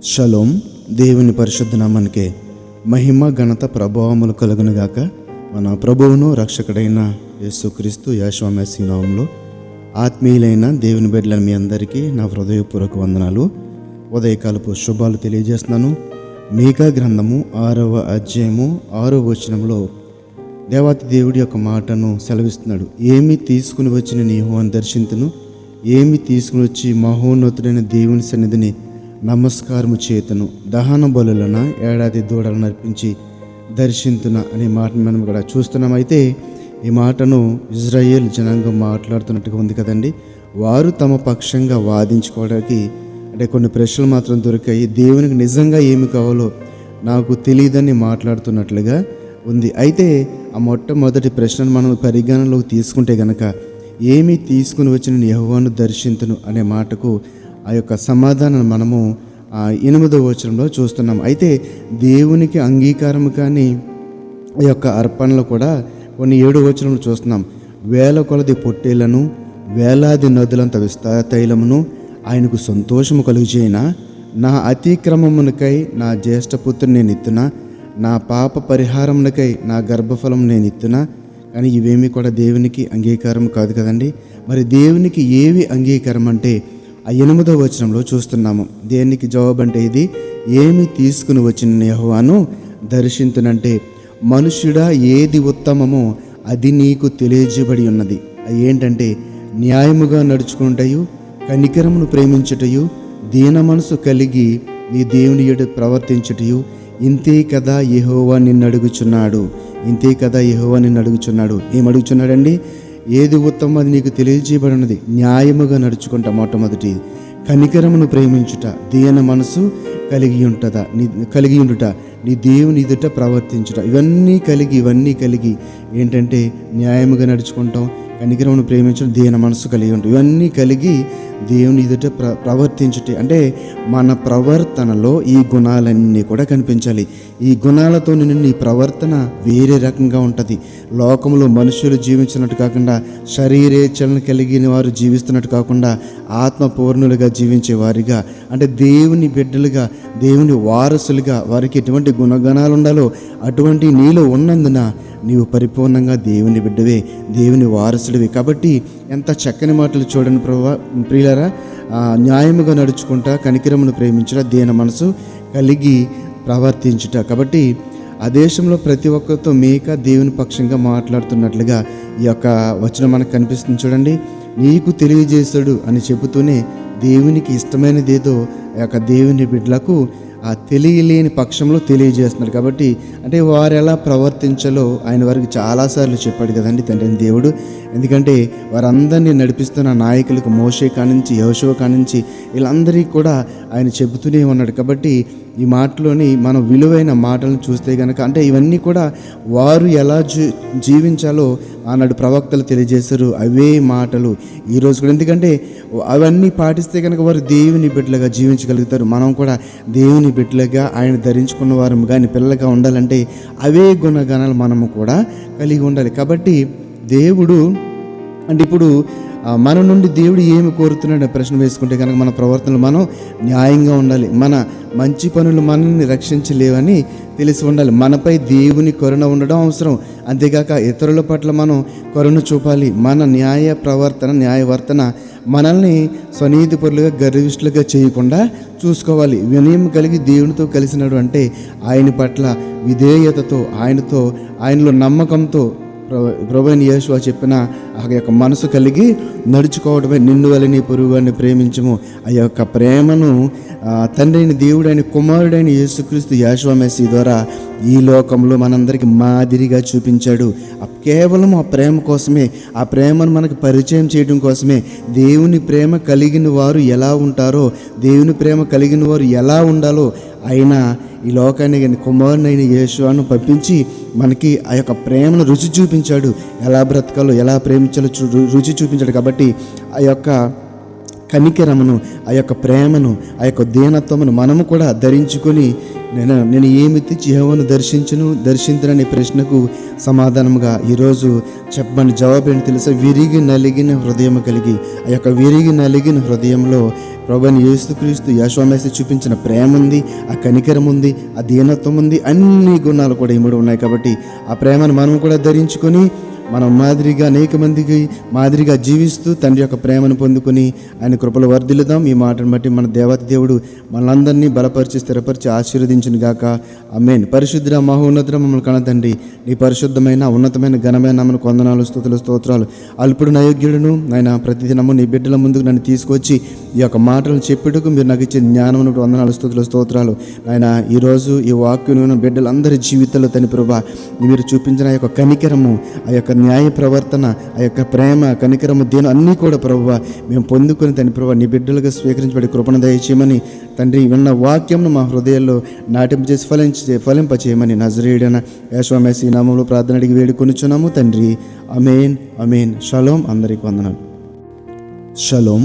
Shalom. దేవుని పరిశుద్ధ నామానికే మహిమ ఘనత ప్రభావములు కలుగునుగాక. మన ప్రభువును రక్షకుడైన యేసుక్రీస్తు యెహోవా మెస్సీయ నామములో ఆత్మీయులైన దేవుని బిడ్డలైన మీ అందరికీ నా హృదయపూర్వక వందనాలు, ఉదయకాలపు శుభాలు తెలియజేస్తున్నాను. మీకా గ్రంథము 6వ అధ్యాయము 6వ వచనంలో దేవాతి దేవుడి యొక్క మాటను సెలవిస్తున్నాడు. ఏమి తీసుకుని వచ్చిన నీ యెహోవాను దర్శింతును, ఏమి తీసుకుని వచ్చి మహోన్నతుడైన దేవుని సన్నిధిని నమస్కారము చేతును, దహన బలులన ఏడాది దూడలను అర్పించి దర్శింతున అనే మాటను మనం కూడా చూస్తున్నాం. అయితే ఈ మాటను ఇజ్రాయేల్ జనాంగం మాట్లాడుతున్నట్టుగా ఉంది కదండి. వారు తమ పక్షంగా వాదించుకోవడానికి అంటే కొన్ని ప్రశ్నలు మాత్రం దొరికాయి. దేవునికి నిజంగా ఏమి కావాలో నాకు తెలియదని మాట్లాడుతున్నట్లుగా ఉంది. అయితే ఆ మొట్టమొదటి ప్రశ్నను మనం పరిగణనలోకి తీసుకుంటే గనక, ఏమి తీసుకుని వచ్చిన యెహోవాను దర్శింతును అనే మాటకు ఆ యొక్క సమాధానం మనము 8వ వచనంలో చూస్తున్నాం. అయితే దేవునికి అంగీకారం కానీ ఆ యొక్క అర్పణలు కూడా కొన్ని 7వ వచనంలో చూస్తున్నాం. వేల కొలది పొట్టేళ్లను, వేలాది నదులంత విస్తార తైలమును ఆయనకు సంతోషము కలుగజేయన, నా అతిక్రమమునకై నా జ్యేష్ఠపుత్రుని నేను ఇత్తున, నా పాప పరిహారమునకై నా గర్భఫలం నేను ఇత్తున. కానీ ఇవేమీ కూడా దేవునికి అంగీకారం కాదు కదండి. మరి దేవునికి ఏవి అంగీకారం అంటే ఆ 8వ వచనంలో చూస్తున్నాము. దేనికి జవాబు అంటే ఇది, ఏమి తీసుకుని వచ్చిన యెహోవాను దర్శింతునంటే, మనుష్యుడా ఏది ఉత్తమమో అది నీకు తెలియజేయబడి ఉన్నది. అది ఏంటంటే న్యాయముగా నడుచుకుంటయు, కనికరమును ప్రేమించుటయు, దీన మనసు కలిగి నీ దేవుని ఎదుట ప్రవర్తించుటయు, ఇంతే కదా యెహోవా నిన్ను అడుగుచున్నాడు. ఇంతే కదా యెహోవా నిన్ను అడుగుచున్నాడు. ఏమడుగుచున్నాడండి? ఏది ఉత్తమం అది నీకు తెలియజేయబడినది. న్యాయముగా నడుచుకుంటా మొట్టమొదటి, కనికరమును ప్రేమించుట, దీన మనసు కలిగి ఉండుట, నీ దేవుని ఎదుట ప్రవర్తించుట. ఇవన్నీ కలిగి ఏంటంటే న్యాయముగా నడుచుకుంటాం, కనికరమును ప్రేమించడం, దీన మనసు కలిగి ఉంటాం. ఇవన్నీ కలిగి దేవుని ఎదుట ప్రవర్తించుట అంటే మన ప్రవర్తనలో ఈ గుణాలన్నీ కూడా కనిపించాలి. ఈ గుణాలతో నీ ప్రవర్తన వేరే రకంగా ఉంటుంది. లోకంలో మనుషులు జీవించినట్టు కాకుండా, శరీరేచ్ఛలను కలిగిన వారు జీవిస్తున్నట్టు కాకుండా, ఆత్మపూర్ణులుగా జీవించే వారిగా అంటే దేవుని బిడ్డలుగా, దేవుని వారసులుగా వారికి ఎటువంటి గుణగణాలు ఉండాలో అటువంటి నీలో ఉన్నందున నీవు పరిపూర్ణంగా దేవుని బిడ్డవే, దేవుని వారసుడివి. కాబట్టి ఎంత చక్కని మాటలు చూడండి ప్రియులారా. న్యాయముగా నడుచుకుంటా, కనికరమును ప్రేమించుట, దీన మనసు కలిగి ప్రవర్తించుట. కాబట్టి ఆ దేశంలో ప్రతి ఒక్కరితో మీకా దేవుని పక్షంగా మాట్లాడుతున్నట్లుగా ఈ యొక్క వచనం మనకు కనిపిస్తుంది చూడండి. నీకు తెలియజేశాడు అని చెబుతూనే దేవునికి ఇష్టమైనదేదో ఆ యొక్క దేవుని బిడ్డలకు ఆ తెలియలేని పక్షంలో తెలియజేస్తున్నాడు. కాబట్టి అంటే వారు ఎలా ప్రవర్తించాలో ఆయన వారికి చాలాసార్లు చెప్పాడు కదండి తండ్రి దేవుడు. ఎందుకంటే వారందరినీ నడిపిస్తున్న నాయకులకు మోషే కానించి, యెహోషువ కానించి వీళ్ళందరికీ కూడా ఆయన చెబుతూనే ఉన్నాడు. కాబట్టి ఈ మాటలోని మనం విలువైన మాటలను చూస్తే కనుక అంటే ఇవన్నీ కూడా వారు ఎలా జీవించాలో ఆనాడు ప్రవక్తలు తెలియజేశారు. అవే మాటలు ఈరోజు కూడా. ఎందుకంటే అవన్నీ పాటిస్తే కనుక వారు దేవుని బిడ్డలుగా జీవించగలుగుతారు. మనం కూడా దేవుని బిడ్డలుగా ఆయన ధరించుకున్న వారు కానీ పిల్లలుగా ఉండాలంటే అవే గుణగణాలు మనము కూడా కలిగి ఉండాలి. కాబట్టి దేవుడు అంటే ఇప్పుడు మన నుండి దేవుడు ఏమి కోరుతున్నాడు ప్రశ్న వేసుకుంటే కనుక మన ప్రవర్తనలు మనం న్యాయంగా ఉండాలి. మన మంచి పనులు మనల్ని రక్షించలేవని తెలిసి ఉండాలి. మనపై దేవుని కరుణ ఉండడం అవసరం. అంతేకాక ఇతరుల పట్ల మనం కరుణ చూపాలి. మన న్యాయవర్తన మనల్ని స్వనీతిపరులుగా, గర్విష్ఠులుగా చేయకుండా చూసుకోవాలి. వినయం కలిగి దేవునితో కలిసినాడు అంటే ఆయన పట్ల విధేయతతో, ఆయనలో నమ్మకంతో ప్రభువైన యేషువా చెప్పిన ఆ యొక్క మనసు కలిగి నడుచుకోవడమే. నిన్ను వలె నీ పొరుగువారిని ప్రేమించము. ఆ యొక్క ప్రేమను తండ్రి అయిన దేవుడు, ఆయన కుమారుడైన యేసుక్రీస్తు యెహోవా మెస్సీయ ద్వారా ఈ లోకంలో మనందరికీ మాదిరిగా చూపించాడు. కేవలం ఆ ప్రేమ కోసమే, ఆ ప్రేమను మనకు పరిచయం చేయడం కోసమే, దేవుని ప్రేమ కలిగిన వారు ఎలా ఉంటారో, దేవుని ప్రేమ కలిగిన వారు ఎలా ఉండాలో ఆయన ఈ లోకాన్ని కుమారునైన యేషువాను పంపించి మనకి ఆ యొక్క ప్రేమను రుచి చూపించాడు. ఎలా బ్రతకాలో, ఎలా ప్రేమించాలో రుచి చూపించాడు. కాబట్టి ఆ యొక్క కనికరమును, ఆ యొక్క ప్రేమను, ఆ యొక్క దీనత్వమును మనము కూడా ధరించుకొని నేను ఏమి తెచ్చి యెహోవాను దర్శించననే ప్రశ్నకు సమాధానంగా ఈరోజు చెప్పమని జవాబు ఏంటి తెలుసా? విరిగి నలిగిన హృదయం కలిగి, ఆ యొక్క విరిగి నలిగిన హృదయంలో ప్రభువైన యేసుక్రీస్తు యెహోవా మెస్సీ చూపించిన ప్రేమ ఉంది, ఆ కనికరం ఉంది, ఆ దీనత్వం ఉంది, అన్ని గుణాలు కూడా ఇమిడి ఉన్నాయి. కాబట్టి ఆ ప్రేమను మనం కూడా ధరించుకొని మనం అనేక మందికి మాదిరిగా జీవిస్తూ తండ్రి యొక్క ప్రేమను పొందుకొని ఆయన కృపలో వర్ధిల్లుదాం. ఈ మాటను బట్టి మన దేవత దేవుడు మనందరినీ బలపరిచి స్థిరపరిచి ఆశీర్వదించును గాక. ఆమేన్. పరిశుద్ధ మహోన్నతుడ మమ్మల్ని కనతండి, నీ పరిశుద్ధమైన ఉన్నతమైన ఘనమైన నామమునకు వందనాలు, స్తుతులు, స్తోత్రాలు. అల్పుడు అయోగ్యుడును నాయన, ప్రతిదినము నీ బిడ్డల ముందుకు నన్ను తీసుకొచ్చి ఈ యొక్క మాటలను చెప్పుటకు మీరు నాకు ఇచ్చే జ్ఞానమునకు వందనాలు, స్తుతులు, స్తోత్రాలు. నాయన, ఈరోజు ఈ వాక్యం బిడ్డలందరి జీవితాల్లో తని ప్రభా మీరు చూపించిన ఆ యొక్క కనికరము, ఆ యొక్క న్యాయ ప్రవర్తన, ఆ యొక్క ప్రేమ, కనికరము, దేని అన్నీ కూడా ప్రభువా మేము పొందుకొని తని ప్రభా నీ బిడ్డలుగా స్వీకరించబడి కృపణ దయచేయమని తండ్రి విన్న వాక్యంను మా హృదయాల్లో నాటింపచేసి ఫలింపచేయమని నజరేయుడైన యేషువా మెస్సీ నామములో ప్రార్థన అడిగి వేడుకొనుచున్నాము తండ్రి. ఆమేన్, ఆమేన్. షలోం. అందరికీ వందనాలు. షలోం.